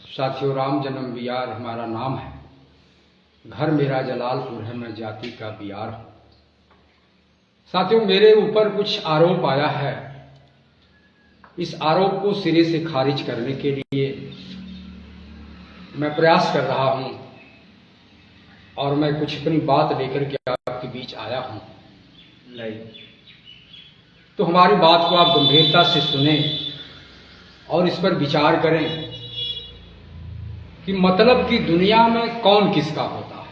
साथियों, राम जन्म बिहार हमारा नाम है। घर मेरा जलालपुर है, मैं जाति का बिहार हूँ। साथियों, मेरे ऊपर कुछ आरोप आया है। इस आरोप को सिरे से खारिज करने के लिए मैं प्रयास कर रहा हूँ और मैं कुछ अपनी बात लेकर के आपके बीच आया हूँ। तो हमारी बात को आप गंभीरता से सुने और इस पर विचार करें कि मतलब की दुनिया में कौन किसका होता है।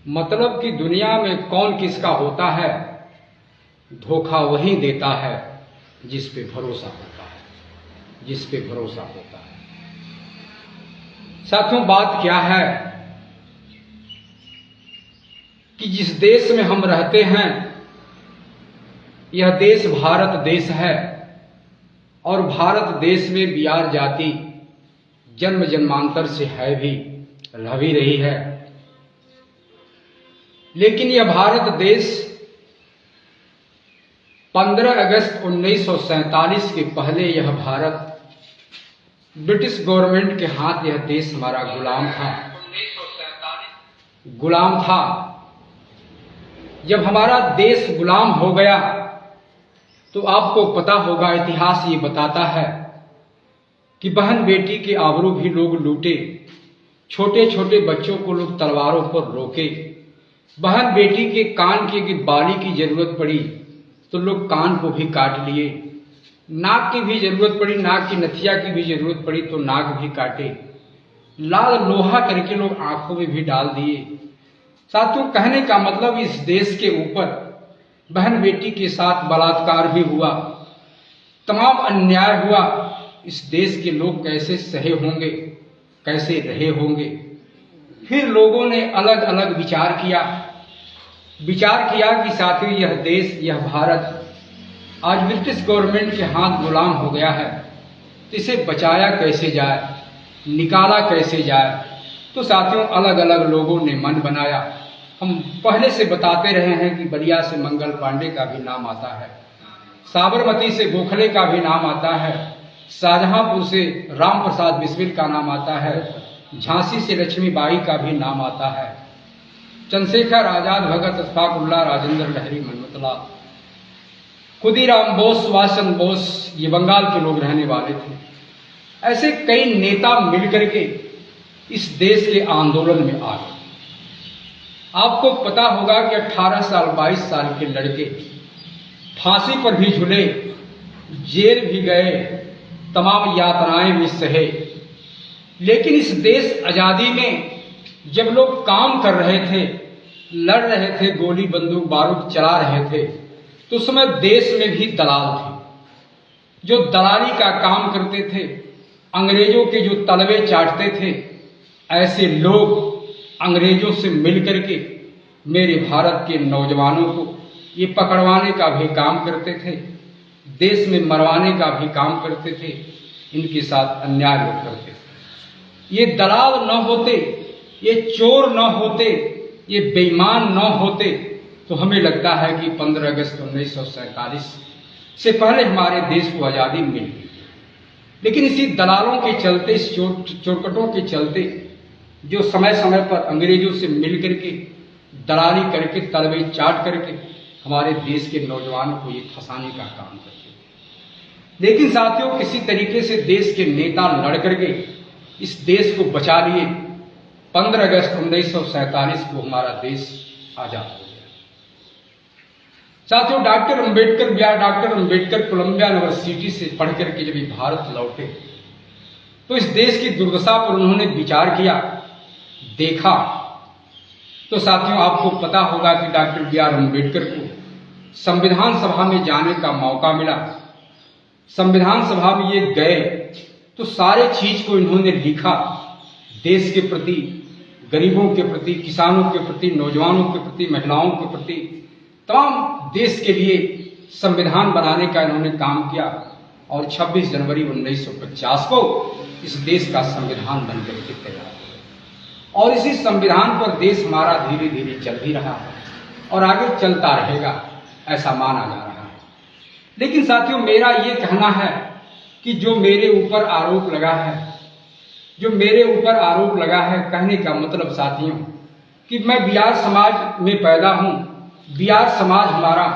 मतलब की दुनिया में कौन किसका होता है। धोखा वही देता है जिस पे भरोसा होता है, जिस पे भरोसा होता है। साथियों, बात क्या है कि जिस देश में हम रहते हैं, यह देश भारत देश है और भारत देश में बिहार जाति जन्म जन्मांतर से है भी, रह भी रही है। लेकिन यह भारत देश 15 अगस्त 1947 के पहले यह भारत ब्रिटिश गवर्नमेंट के हाथ यह देश हमारा गुलाम था। जब हमारा देश गुलाम हो गया तो आपको पता होगा, इतिहास ये बताता है कि बहन बेटी के आबरू भी लोग लूटे, छोटे छोटे बच्चों को लोग तलवारों पर रोके। बहन बेटी के कान की बाली की जरूरत पड़ी तो लोग कान को भी काट लिए। नाक की भी जरूरत पड़ी, नाक की नथिया की भी जरूरत पड़ी तो नाक भी काटे। लाल लोहा करके लोग आंखों में भी डाल दिए। साथियों, कहने का मतलब इस देश के ऊपर बहन बेटी के साथ बलात्कार भी हुआ, तमाम अन्याय हुआ। इस देश के लोग कैसे सहे होंगे, कैसे रहे होंगे। फिर लोगों ने अलग अलग विचार किया कि साथियों, यह देश, यह भारत आज ब्रिटिश गवर्नमेंट के हाथ गुलाम हो गया है, तो इसे बचाया कैसे जाए, निकाला कैसे जाए। तो साथियों, अलग अलग लोगों ने मन बनाया। हम पहले से बताते रहे हैं कि बलिया से मंगल पांडे का भी नाम आता है, साबरमती से गोखले का भी नाम आता है, शाहजहांपुर से राम प्रसाद बिस्मिल का नाम आता है, झांसी से लक्ष्मीबाई का भी नाम आता है, चंद्रशेखर आजाद, भगत अशफाकुल्लाह, राजेंद्र लहरी, मनमतलाल, खुदीराम बोस, सुभाष चंद्र बोस, ये बंगाल के लोग रहने वाले थे। ऐसे कई नेता मिलकर के इस देश के आंदोलन में आ गए। आपको पता होगा कि 18 साल 22 साल के लड़के फांसी पर भी झूले, जेल भी गए, तमाम यातनाएं भी सहे। लेकिन इस देश आजादी में जब लोग काम कर रहे थे, लड़ रहे थे, गोली बंदूक बारूद चला रहे थे, तो उस समय देश में भी दलाल थे जो दलाली का काम करते थे, अंग्रेजों के जो तलवे चाटते थे। ऐसे लोग अंग्रेजों से मिलकर के मेरे भारत के नौजवानों को ये पकड़वाने का भी काम करते थे, देश में मरवाने का भी काम करते थे, इनके साथ अन्याय लोग करते थे। ये दलाल न होते, ये चोर न होते, ये बेईमान न होते तो हमें लगता है कि 15 अगस्त 1947 से पहले हमारे देश को आज़ादी मिल गई। लेकिन इसी दलालों के चलते, इस चोरकटों के चलते, जो समय समय पर अंग्रेजों से मिल करके दलाली करके, तलवे चाट करके हमारे देश के नौजवानों को ये फंसाने का काम करते थे। लेकिन साथियों, किसी तरीके से देश के नेता लड़ करके इस देश को बचा लिए। 15 अगस्त 1947 को हमारा देश आजाद हो गया। साथियों, डॉक्टर अंबेडकर कोलंबिया यूनिवर्सिटी से पढ़ करके जब ये भारत लौटे तो इस देश की दुर्दशा पर उन्होंने विचार किया, देखा। तो साथियों, आपको पता होगा कि डॉक्टर B.R. अम्बेडकर को संविधान सभा में जाने का मौका मिला। संविधान सभा में ये गए तो सारे चीज को इन्होंने लिखा, देश के प्रति, गरीबों के प्रति, किसानों के प्रति, नौजवानों के प्रति, महिलाओं के प्रति, तमाम देश के लिए संविधान बनाने का इन्होंने काम किया। और 26 जनवरी 1950 को इस देश का संविधान बनकर के तैयार हुआ। और इसी संविधान पर देश हमारा धीरे धीरे चल भी रहा है और आगे चलता रहेगा, ऐसा माना जा रहा है। लेकिन साथियों, मेरा ये कहना है कि जो मेरे ऊपर आरोप लगा है, जो मेरे ऊपर आरोप लगा है, कहने का मतलब साथियों कि मैं बिहार समाज में पैदा हूँ। बिहार समाज हमारा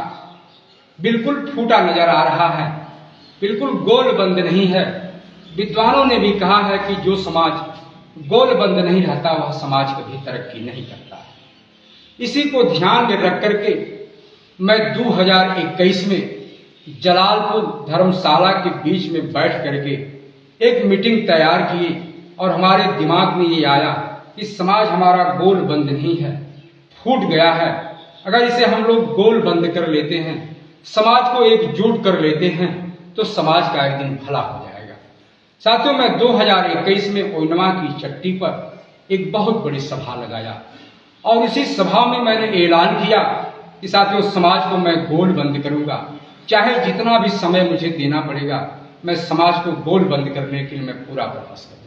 बिल्कुल फूटा नजर आ रहा है, बिल्कुल गोल बंद नहीं है। विद्वानों ने भी कहा है कि जो समाज गोल बंद नहीं रहता वह समाज कभी तरक्की नहीं करता है। इसी को ध्यान में रख करके मैं 2021 में जलालपुर धर्मशाला के बीच में बैठ करके एक मीटिंग तैयार की और हमारे दिमाग में ये आया कि समाज हमारा गोल बंद नहीं है, फूट गया है। अगर इसे हम लोग गोल बंद कर लेते हैं, समाज को एकजुट कर लेते हैं, तो समाज का एक दिन भला हो जाएगा। साथियों, मैं 2021 में ओइनवा की चट्टी पर एक बहुत बड़ी सभा लगाया और इसी सभा में मैंने ऐलान किया कि साथियों, समाज को मैं गोल बंद करूंगा, चाहे जितना भी समय मुझे देना पड़ेगा, मैं समाज को गोल बंद करने के लिए मैं पूरा प्रयास करूंगा।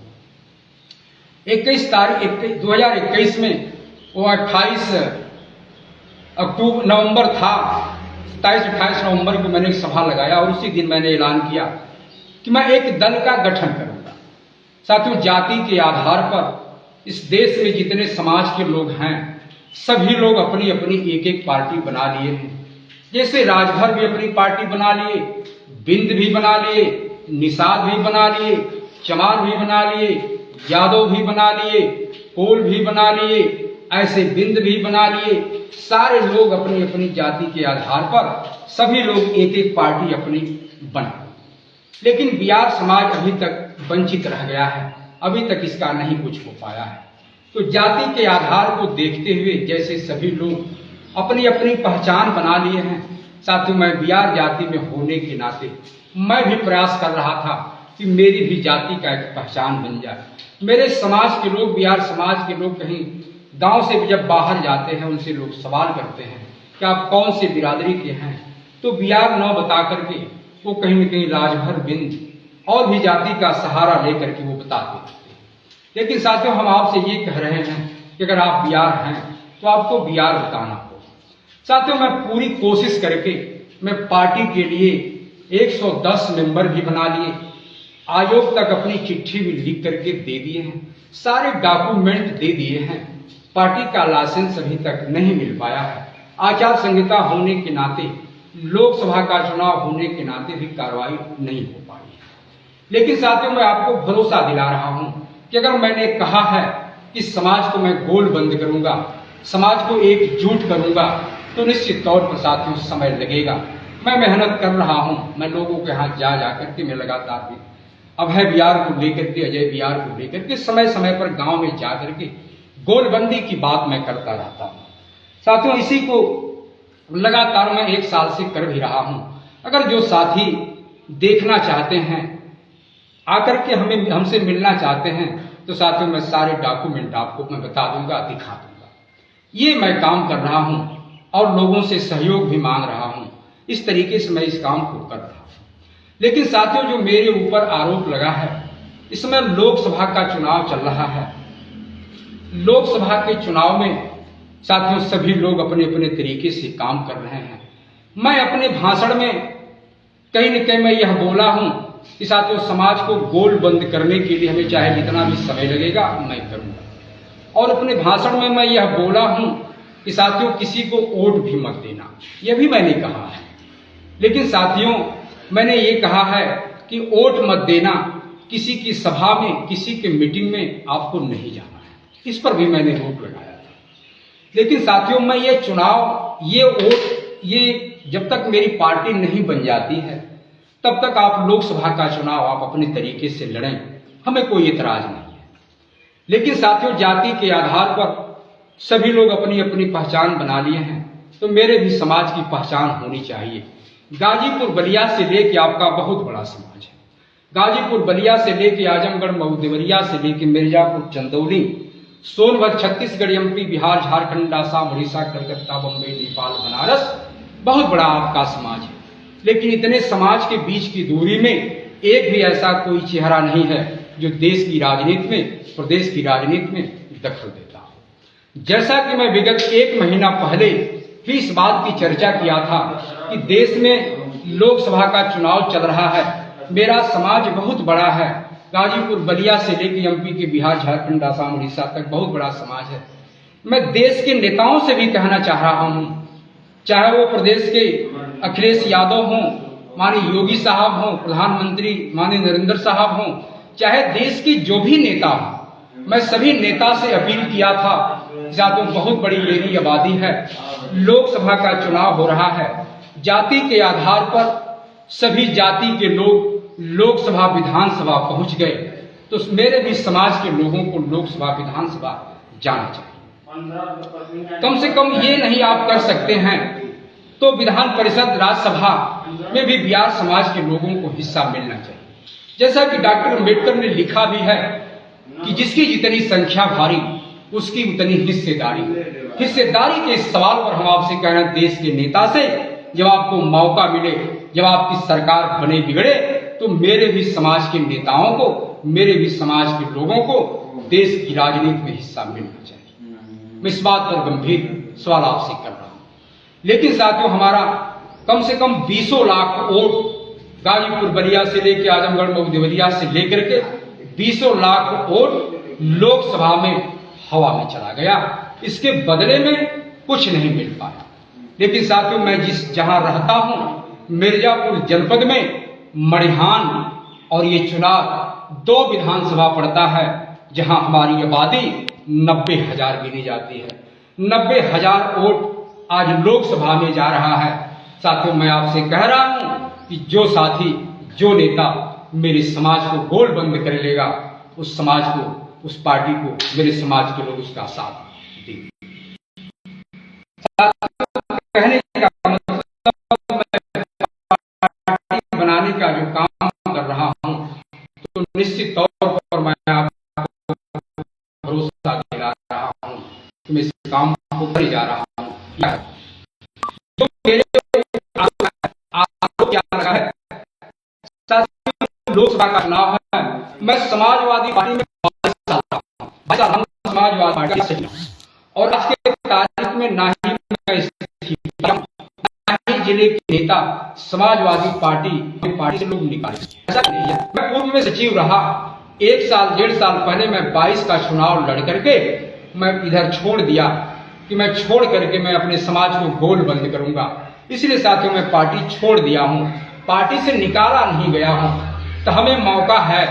21 तारीख 2021 में वो 28 नवंबर था, 27-28 नवंबर को मैंने एक सभा लगाया और उसी दिन मैंने ऐलान किया कि मैं एक दल का गठन करूंगा। साथियों, जाति के आधार पर इस देश में जितने समाज के लोग हैं, सभी लोग अपनी अपनी एक एक पार्टी बना लिए हैं। जैसे राजभर भी अपनी पार्टी बना लिए, बिंद भी बना लिए, निषाद भी बना लिए, चमार भी बना लिए, यादव भी बना लिए, कोल भी बना लिए, ऐसे बिंद भी बना लिए। सारे लोग अपनी अपनी जाति के आधार पर सभी लोग एक एक पार्टी अपनी बना, लेकिन बिहार समाज अभी तक वंचित रह गया है, अभी तक इसका नहीं कुछ हो पाया है। तो जाति के आधार को देखते हुए जैसे सभी लोग अपनी अपनी पहचान बना लिए हैं, साथियों, मैं बिहार जाति में होने के नाते मैं भी प्रयास कर रहा था कि मेरी भी जाति का एक पहचान बन जाए। मेरे समाज के लोग, बिहार समाज के लोग कहीं गांव से भी जब बाहर जाते हैं, उनसे लोग सवाल करते हैं कि आप कौन से बिरादरी के हैं, तो बिहार न बता करके वो कहीं न कहीं राजभर, बिंद और भी जाति का सहारा लेकर के वो बताते हैं। लेकिन साथियों, हम आपसे ये कह रहे हैं कि अगर आप बिहार हैं तो आपको बिहार बताना होगा। साथियों, मैं पूरी कोशिश करके मैं पार्टी के लिए 110 मेंबर भी बना लिए, आयोग तक अपनी चिट्ठी भी लिख करके दे दिए हैं, सारे डॉक्यूमेंट दे दिए हैं। पार्टी का लाइसेंस अभी तक नहीं मिल पाया है। आचार संहिता होने के नाते, लोकसभा का चुनाव होने के नाते भी कार्रवाई नहीं हो पाई है। लेकिन साथियों, मैं आपको भरोसा दिला रहा हूं कि अगर मैंने कहा है कि समाज को मैं गोल बंद करूंगा, समाज को एकजुट करूंगा, तो निश्चित तौर पर साथियों समय लगेगा। मैं मेहनत कर रहा हूं, मैं लोगों के हाथ जा करके मैं लगातार भी अभय बिहार को लेकर के, अजय बिहार को लेकर के समय समय पर गांव में जा करके गोलबंदी की बात मैं करता रहता हूं। साथियों, इसी को लगातार मैं 1 साल से कर भी रहा हूं। अगर जो साथी देखना चाहते हैं, आकर के हमसे मिलना चाहते हैं, तो साथियों मैं सारे डॉक्यूमेंट आपको मैं बता दूंगा, दिखा दूंगा। ये मैं काम कर रहा हूं और लोगों से सहयोग भी मांग रहा हूं। इस तरीके से मैं इस काम को कर रहा हूं। लेकिन साथियों, जो मेरे ऊपर आरोप लगा है, इसमें लोकसभा का चुनाव चल रहा है। लोकसभा के चुनाव में साथियों सभी लोग अपने अपने तरीके से काम कर रहे हैं। मैं अपने भाषण में कहीं न कहीं मैं यह बोला हूं कि साथियों, समाज को गोल बंद करने के लिए हमें चाहे जितना भी समय लगेगा मैं करूंगा। और अपने भाषण में मैं यह बोला हूं कि साथियों, किसी को वोट भी मत देना, यह भी मैंने कहा है। लेकिन साथियों, मैंने ये कहा है कि वोट मत देना, किसी की सभा में, किसी के मीटिंग में आपको नहीं जाना है, इस पर भी मैंने रोक लगाया था। लेकिन साथियों, मैं ये चुनाव, ये वोट, ये जब तक मेरी पार्टी नहीं बन जाती है, तब तक आप लोकसभा का चुनाव आप अपने तरीके से लड़ें, हमें कोई एतराज नहीं है। लेकिन साथियों, जाति के आधार पर सभी लोग अपनी अपनी पहचान बना लिए हैं, तो मेरे भी समाज की पहचान होनी चाहिए। गाजीपुर बलिया से लेके आपका बहुत बड़ा समाज है। गाजीपुर बलिया से लेके आजमगढ़, मऊ देवरिया से लेके मिर्जापुर, चंदौली, सोनभद्र, छत्तीसगढ़, एमपी, बिहार, झारखंड, आसाम, उड़ीसा, कलकत्ता, बम्बई, नेपाल, बनारस, बहुत बड़ा आपका समाज है। लेकिन इतने समाज के बीच की दूरी में एक भी ऐसा कोई चेहरा नहीं है जो देश की राजनीति में, प्रदेश की राजनीति में दखल देता हो। जैसा कि मैं विगत 1 महीना पहले भी इस बात की चर्चा किया था कि देश में लोकसभा का चुनाव चल रहा है, मेरा समाज बहुत बड़ा है, गाजीपुर बलिया से लेकर एमपी के बिहार, झारखंड, आसाम, उड़ीसा तक बहुत बड़ा समाज है। मैं देश के नेताओं से भी कहना चाह रहा हूं, चाहे वो प्रदेश के अखिलेश यादव हों, माननीय योगी साहब हों, प्रधानमंत्री माननीय नरेंद्र साहब हों, चाहे देश के जो भी नेता हों, मैं सभी नेता से अपील किया था। साथियों, बहुत बड़ी मेरी आबादी है, लोकसभा का चुनाव हो रहा है, जाति के आधार पर सभी जाति के लोग लोकसभा विधानसभा पहुंच गए, तो मेरे भी समाज के लोगों को लोकसभा विधानसभा जाना चाहिए। कम से कम ये नहीं आप कर सकते हैं तो विधान परिषद, राज्यसभा में भी बिहार समाज के लोगों को हिस्सा मिलना चाहिए। जैसा कि डॉक्टर अम्बेडकर ने लिखा भी है कि जिसकी जितनी संख्या भारी उसकी उतनी हिस्सेदारी। हिस्सेदारी के इस सवाल पर हम आपसे कह रहे हैं, देश के नेता से, जब आपको मौका मिले, जब आपकी सरकार बने बिगड़े, तो मेरे भी समाज के नेताओं को, मेरे भी समाज के लोगों को देश की राजनीति में हिस्सा मिलना चाहिए। मैं इस बात पर गंभीर सवाल आपसे कर रहा हूं। लेकिन साथियों, हमारा कम से कम 20 लाख वोट गाजीपुर बलिया से लेकर आजमगढ़ मऊ देवरिया से लेकर के 20 लाख वोट लोकसभा में हवा में चला गया। इसके बदले में कुछ नहीं मिल पाया। लेकिन साथियों, मैं जहां रहता हूं, मिर्जापुर जनपद में मड़िहान, और ये चुनाव 2 विधानसभा पड़ता है, जहां हमारी आबादी 90,000 गिनी जाती है। 90,000 वोट आज लोकसभा में जा रहा है। साथियों, मैं आपसे कह रहा हूं कि जो साथी, जो नेता मेरे समाज को गोल बंद कर लेगा, उस समाज को, उस पार्टी को मेरे समाज के लोग उसका साथ देंगे। कहने का मतलब, मैं पार्टी बनाने का जो काम कर रहा हूं, तो निश्चित तौर पर मैं आपको भरोसा दिला रहा हूं कि मैं इस काम को कर जा रहा हूं। जो मेरे आपको क्या लगा है, लोकसभा का चुनाव है, मैं समाजवादी पार्टी में समाजवादी पार्टी से, और आज के तारीख में ना ही मैं जिले के नेता समाजवादी पार्टी से लोग निकाले, ऐसा नहीं है। मैं पूर्व में सचिव रहा, 1 साल 1.5 साल पहले मैं 22 का चुनाव लड़ करके मैं इधर छोड़ दिया कि मैं छोड़ करके मैं अपने समाज को गोल बंद करूंगा। इसलिए साथियों, मैं पार्टी छोड़ दिया हूं, पार्टी से निकाला नहीं गया हूं। तो हमें मौका है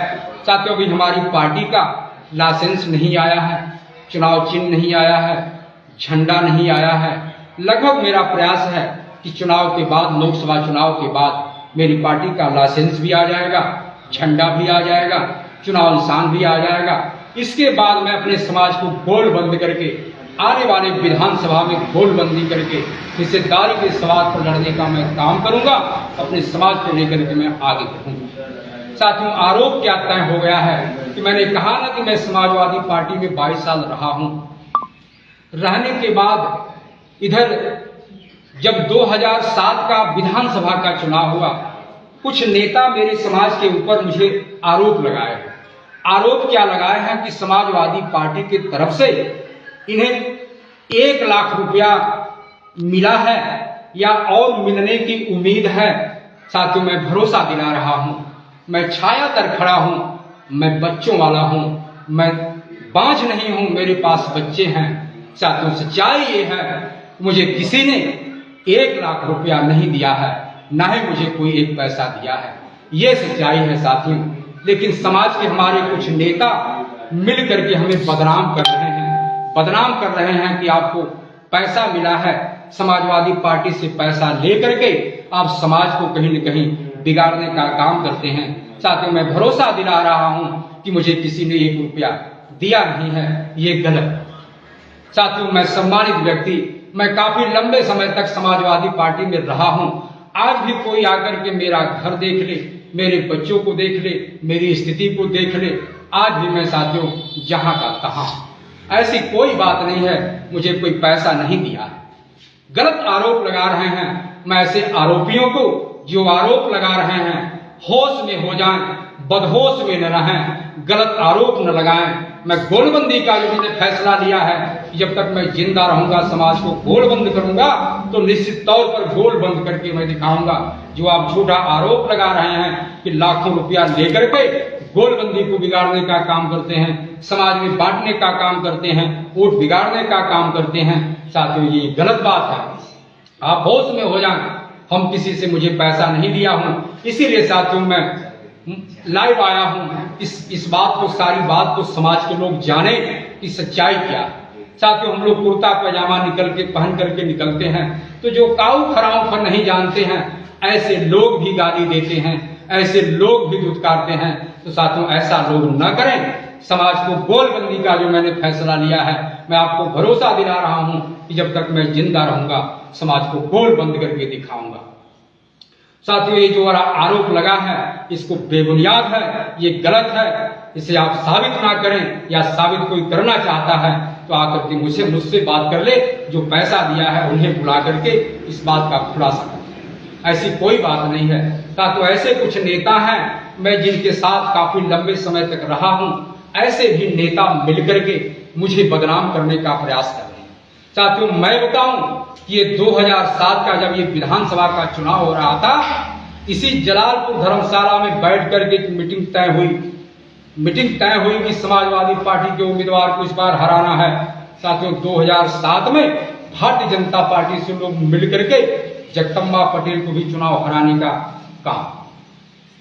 साथियों, भी हमारी पार्टी का लाइसेंस नहीं आया है, चुनाव चिन्ह नहीं आया है, झंडा नहीं आया है। लगभग मेरा प्रयास है कि चुनाव के बाद, लोकसभा चुनाव के बाद मेरी पार्टी का लाइसेंस भी आ जाएगा, झंडा भी आ जाएगा, चुनाव निशान भी आ जाएगा। इसके बाद मैं अपने समाज को गोल बंद करके, आने वाले विधानसभा में गोलबंदी करके हिस्सेदारी के सवाल पर लड़ने का मैं काम करूंगा, अपने समाज को लेकर के मैं आगे बढ़ूंगा। साथियों, आरोप क्या तय हो गया है कि मैंने कहा ना कि मैं समाजवादी पार्टी में 22 साल रहा हूं। रहने के बाद इधर जब 2007 का विधानसभा का चुनाव हुआ, कुछ नेता मेरे समाज के ऊपर मुझे आरोप लगाए। आरोप क्या लगाए हैं कि समाजवादी पार्टी की तरफ से इन्हें 1 लाख रुपया मिला है या और मिलने की उम्मीद है। साथियों, मैं भरोसा दिला रहा हूं, मैं छाया तर खड़ा हूं, मैं बच्चों वाला हूं, मैं बांझ नहीं हूं, मेरे पास बच्चे हैं। साथियों, सच्चाई ये है, मुझे किसी ने 1 लाख रुपया नहीं दिया है, ना ही मुझे कोई 1 पैसा दिया है। ये सच्चाई है साथियों। लेकिन समाज के हमारे कुछ नेता मिल करके हमें बदनाम कर रहे हैं, बदनाम कर रहे हैं कि आपको पैसा मिला है, समाजवादी पार्टी से पैसा लेकर के आप समाज को कहीं न कहीं बिगाड़ने का काम करते हैं। साथियों, मैं भरोसा दिला रहा हूं कि मुझे किसी ने 1 रुपया दिया नहीं है, ये गलत। साथियों, मैं सम्मानित व्यक्ति, मैं काफी लंबे समय तक समाजवादी पार्टी में रहा हूं। आज भी कोई आकर के मेरा घर देख ले, मेरे बच्चों को देख ले, मेरी स्थिति को देख ले, आज भी मैं साथियों जहां का तहां। ऐसी कोई बात नहीं है, मुझे कोई पैसा नहीं दिया है। गलत आरोप लगा रहे हैं। मैं ऐसे आरोपियों को जो आरोप लगा रहे हैं होश में हो जाएं, बदहोश में न रहें, गलत आरोप न लगाएं। मैं गोलबंदी का जो मैंने फैसला लिया है, जब तक मैं जिंदा रहूंगा समाज को गोलबंद करूंगा, तो निश्चित तौर पर गोल बंद करके मैं दिखाऊंगा। जो आप झूठा आरोप लगा रहे हैं कि लाखों रुपया लेकर के गोलबंदी को बिगाड़ने का काम करते हैं, समाज में बांटने का काम करते हैं, वोट बिगाड़ने का काम करते हैं। साथियों, ये गलत बात है। आप होश में हो जाएं। हम किसी से मुझे पैसा नहीं लिया हूं, इसीलिए साथियों मैं लाइव आया हूं। इस बात को, सारी बात को समाज के लोग जाने कि सच्चाई क्या है। साथियों, हम लोग कुर्ता पैजामा पहन करके निकलते हैं, तो जो काऊ खराऊ पर नहीं जानते हैं, ऐसे लोग भी गाली देते हैं, ऐसे लोग भी धुतकारते हैं। तो साथियों, ऐसा लोग न करें। समाज को गोलबंदी का जो मैंने फैसला लिया है, मैं आपको भरोसा दिला रहा हूं कि जब तक मैं जिंदा रहूंगा, समाज को गोलबंद करके दिखाऊंगा। साथियों, ये जो आरोप लगा है, इसको बेबुनियाद है, ये गलत है। इसे आप साबित ना करें, या साबित कोई करना चाहता है तो आकर के मुझसे बात कर ले। जो पैसा दिया है उन्हें बुला करके इस बात का खुलासा कर। ऐसी कोई बात नहीं है। साथियों, ऐसे कुछ नेता हैं, मैं जिनके साथ काफी लंबे समय तक रहा हूं, ऐसे भी नेता मिलकर के मुझे बदनाम करने का प्रयास कर रहे हैं। साथियों, मैं बताऊं कि ये 2007 का जब ये विधानसभा का चुनाव हो रहा था, इसी जलालपुर धर्मशाला में बैठ करके एक मीटिंग तय हुई कि समाजवादी पार्टी के उम्मीदवार को इस बार हराना है। साथियों, 2007 में भारतीय जनता पार्टी से लोग मिलकर के जगदम्बा पटेल को भी चुनाव हराने का काम,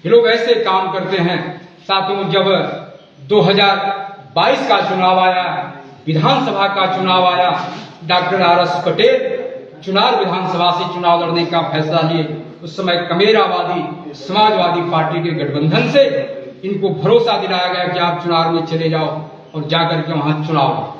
ये लोग ऐसे काम करते हैं। साथियों, जब 2022 का चुनाव आया, विधानसभा का चुनाव आया, डॉक्टर RS पटेल चुनार विधानसभा से चुनाव लड़ने का फैसला लिए। उस समय कमेरावादी समाजवादी पार्टी के गठबंधन से इनको भरोसा दिलाया गया कि आप चुनाव में चले जाओ और जाकर के वहां चुनाव लड़ो।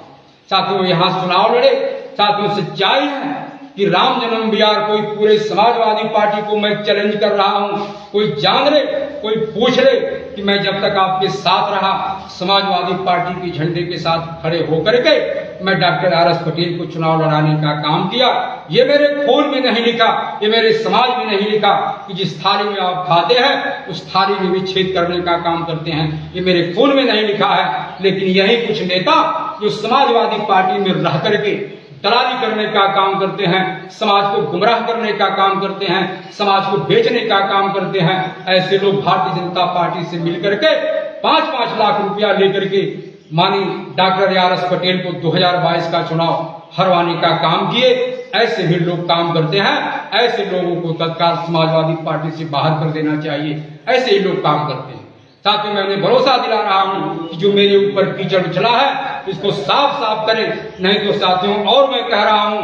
साथियों, यहां चुनाव लड़े। साथियों, सच्चाई है कि राम जन्म बिहार कोई पूरे समाजवादी पार्टी को मैं चैलेंज कर रहा हूं। कोई जान ले, कोई पूछ ले कि मैं जब तक आपके साथ रहा, समाजवादी पार्टी के झंडे के साथ खड़े होकर के मैं डॉक्टर RS पटेल को चुनाव लड़ाने का काम किया। ये मेरे खून में नहीं लिखा, ये मेरे समाज में नहीं लिखा कि जिस थाली में आप खाते हैं उस थाली में भी छेद करने का काम करते हैं। ये मेरे खून में नहीं लिखा है। लेकिन यही कुछ नेता जो समाजवादी पार्टी में रह करके दलाली करने का काम करते हैं, समाज को गुमराह करने का काम करते हैं, समाज को बेचने का काम करते हैं, ऐसे लोग भारतीय जनता पार्टी से मिलकर के 5-5 लाख रुपया लेकर के मानी डॉक्टर RS पटेल को 2022 का चुनाव हरवाने का काम किए। ऐसे भी लोग काम करते हैं। ऐसे लोगों को तत्काल समाजवादी पार्टी से बाहर कर देना चाहिए। ऐसे ही लोग काम करते हैं। साथ ही मैं उन्हें भरोसा दिला रहा हूं कि जो मेरे ऊपर कीचड़ उछला है इसको साफ साफ करें। नहीं तो साथियों, और मैं कह रहा हूं,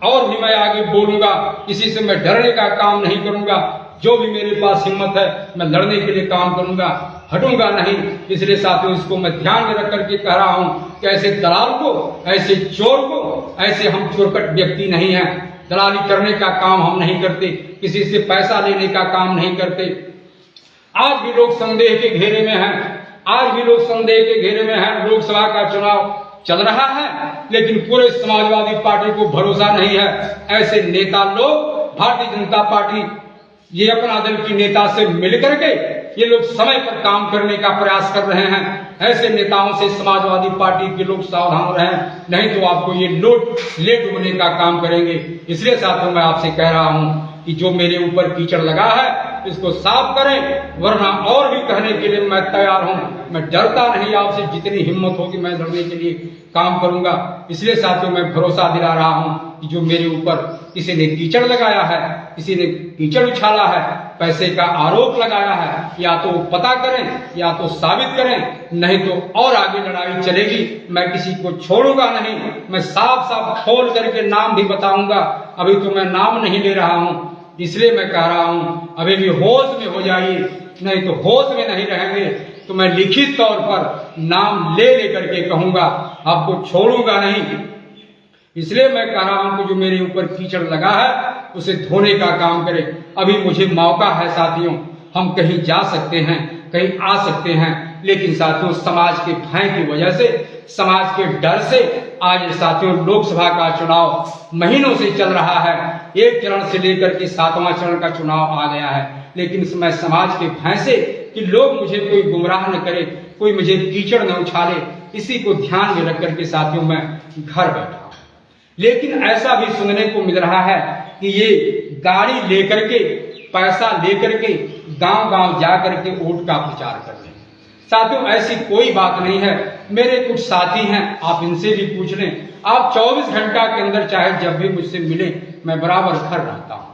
और भी मैं आगे बोलूंगा, किसी से मैं डरने का काम नहीं करूंगा। जो भी मेरे पास हिम्मत है मैं लड़ने के लिए काम करूंगा, हटूंगा नहीं। इसलिए साथियों, इसको मैं ध्यान में रख करके कह रहा हूं कि ऐसे दलाल को, ऐसे चोर को, ऐसे हम चोरकट व्यक्ति नहीं है। दलाली करने का काम हम नहीं करते, किसी से पैसा लेने का काम नहीं करते। आज भी लोग संदेह के घेरे में हैं, आज भी लोग संदेह के घेरे में हैं। लोकसभा का चुनाव चल रहा है, लेकिन पूरे समाजवादी पार्टी को भरोसा नहीं है। ऐसे नेता लोग, भारतीय जनता पार्टी ये अपना दल की नेता से मिलकर के ये लोग समय पर काम करने का प्रयास कर रहे हैं। ऐसे नेताओं से समाजवादी पार्टी के लोग सावधान रहें, नहीं तो आपको ये ले डूबने का काम करेंगे। इसलिए साथियों, मैं आपसे कह रहा हूं कि जो मेरे ऊपर कीचड़ लगा है इसको साफ करें, वरना और भी कहने के लिए मैं तैयार हूं। मैं डरता नहीं, आपसे जितनी हिम्मत होगी मैं लड़ने के लिए काम करूंगा। इसलिए साथियों, मैं भरोसा दिला रहा हूं कि जो मेरे ऊपर किसी ने कीचड़ लगाया है, किसी ने कीचड़ उछाला है, पैसे का आरोप लगाया है, या तो पता करें या तो साबित करें, नहीं तो और आगे लड़ाई चलेगी। मैं किसी को छोड़ूंगा नहीं। मैं साफ साफ खोल करके नाम भी बताऊंगा। अभी तो मैं नाम नहीं ले रहा हूं, इसलिए मैं कह रहा हूं अभी भी होश में हो जाइए, नहीं तो होश में नहीं रहेंगे तो मैं लिखित तौर पर नाम ले लेकर के कहूंगा, आपको छोड़ूंगा नहीं। इसलिए मैं कह रहा हूं कि जो मेरे ऊपर कीचड़ लगा है उसे धोने का काम करें। अभी मुझे मौका है साथियों, हम कहीं जा सकते हैं, कहीं आ सकते हैं, लेकिन साथियों समाज के भय की वजह से, समाज के डर से आज साथियों लोकसभा का चुनाव महीनों से चल रहा है। एक चरण से लेकर के 7वां चरण का चुनाव आ गया है, लेकिन मैं समाज के भय से कि लोग मुझे कोई गुमराह न करे, कोई मुझे कीचड़ न उछाले, इसी को ध्यान में रख करके साथियों मैं घर बैठा। लेकिन ऐसा भी सुनने को मिल रहा है कि ये गाड़ी लेकर के, पैसा लेकर के गांव गांव जा करके वोट का प्रचार कर रहे हैं। साथियों ऐसी कोई बात नहीं है। मेरे कुछ साथी हैं, आप इनसे भी पूछ लें। आप 24 घंटा के अंदर चाहे जब भी मुझसे मिले, मैं बराबर घर रहता हूँ।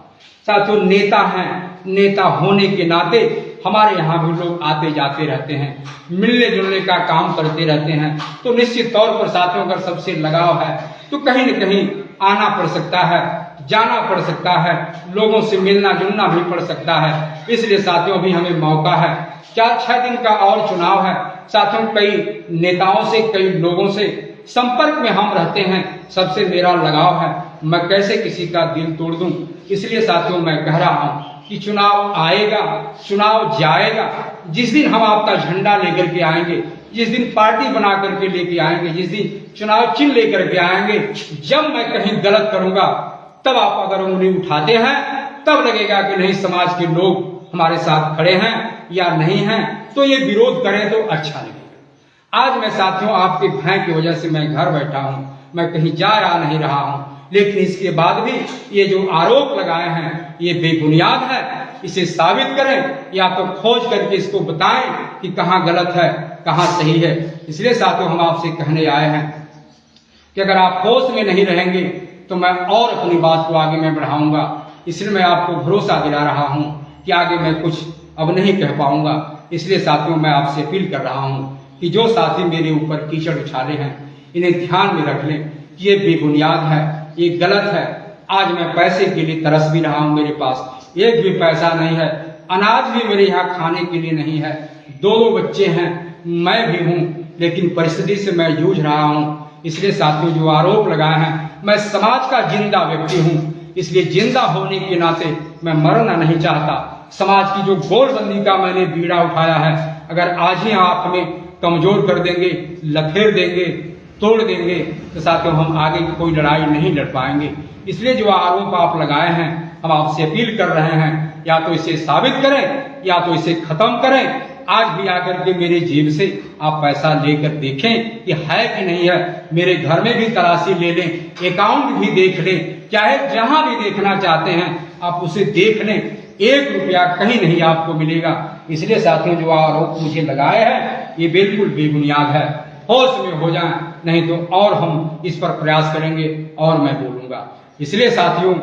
साथियों नेता हैं, नेता होने के नाते हमारे यहाँ भी लोग आते जाते रहते हैं, मिलने जुलने का काम करते रहते हैं। तो निश्चित तौर पर साथियों अगर सबसे लगाव है तो कहीं न कहीं आना पड़ सकता है, जाना पड़ सकता है, लोगों से मिलना जुलना भी पड़ सकता है। इसलिए साथियों अभी हमें मौका है, 4-6 दिन का और चुनाव है। साथियों कई नेताओं से, कई लोगों से संपर्क में हम रहते हैं, सबसे मेरा लगाव है। मैं कैसे किसी का दिल तोड़ दूं। इसलिए साथियों मैं कह रहा हूं कि चुनाव आएगा, चुनाव जाएगा। जिस दिन हम आपका झंडा लेकर के आएंगे, जिस दिन पार्टी बना करके लेके आएंगे, जिस दिन चुनाव चिन्ह लेकर के आएंगे, जब मैं कहीं गलत करूंगा तब आप अगर उंगली उठाते हैं तब लगेगा कि नहीं समाज के लोग हमारे साथ खड़े हैं या नहीं हैं, तो ये विरोध करें तो अच्छा लगेगा। आज मैं साथियों आपके भय की वजह से मैं घर बैठा हूं, मैं कहीं जा आ नहीं रहा हूं, लेकिन इसके बाद भी ये जो आरोप लगाए हैं ये बेबुनियाद है। इसे साबित करें या तो खोज करके इसको बताएं कि कहाँ गलत है, कहाँ सही है। इसलिए साथियों हम आपसे कहने आए हैं कि अगर आप होश में नहीं रहेंगे तो मैं और अपनी बात को आगे मैं बढ़ाऊंगा। इसलिए मैं आपको भरोसा दिला रहा हूं कि आगे मैं कुछ अब नहीं कह पाऊंगा। इसलिए साथियों मैं आपसे अपील कर रहा हूं कि जो साथी मेरे ऊपर कीचड़ उछाले हैं इन्हें ध्यान में रख लें कि ये बेबुनियाद है, ये गलत है। आज मैं पैसे के लिए तरस भी रहा हूं, मेरे पास एक भी पैसा नहीं है, अनाज भी मेरे यहाँ खाने के लिए नहीं है, 2 बच्चे हैं, मैं भी हूँ, लेकिन परिस्थिति से मैं जूझ रहा हूँ। इसलिए साथियों जो आरोप लगाए हैं, मैं समाज का जिंदा व्यक्ति हूँ, इसलिए जिंदा होने के नाते मैं मरना नहीं चाहता। समाज की जो गोलबंदी का मैंने बीड़ा उठाया है, अगर आज ही आप हमें कमजोर कर देंगे, लखेर देंगे, तोड़ देंगे, तो साथियों हम आगे की कोई लड़ाई नहीं लड़ पाएंगे। इसलिए जो आरोप आप लगाए हैं, हम आपसे अपील कर रहे हैं, या तो इसे साबित करें या तो इसे खत्म करें। आज भी आकर के मेरे जेब से आप पैसा लेकर देखें कि है कि नहीं है, मेरे घर में भी तलाशी ले लें, अकाउंट भी देख लें, चाहे जहां भी देखना चाहते हैं आप उसे देख लें, 1 रुपया कहीं नहीं आपको मिलेगा। इसलिए साथियों जो आरोप मुझे लगाए हैं ये बिल्कुल बेबुनियाद है। होश में हो जाएं, नहीं तो और हम इस पर प्रयास करेंगे और मैं बोलूंगा। इसलिए साथियों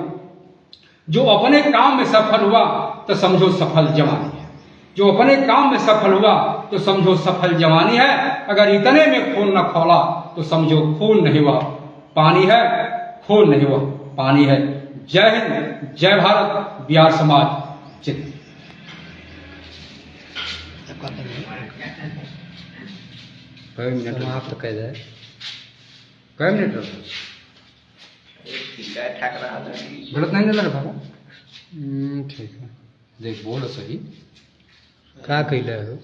जो अपने काम में सफल हुआ तो समझो सफल जवानी है, जो अपने काम में सफल हुआ तो समझो सफल जवानी है। अगर इतने में खून न खौला तो समझो खून नहीं हुआ पानी है, खून नहीं हुआ पानी है। जय हिंद, जय भारत, बिहार समाज चित। समाप्त कर जाए। कई मिनट गलत नहीं लग रहा। ठीक है। देख बोल सही का कैले हो?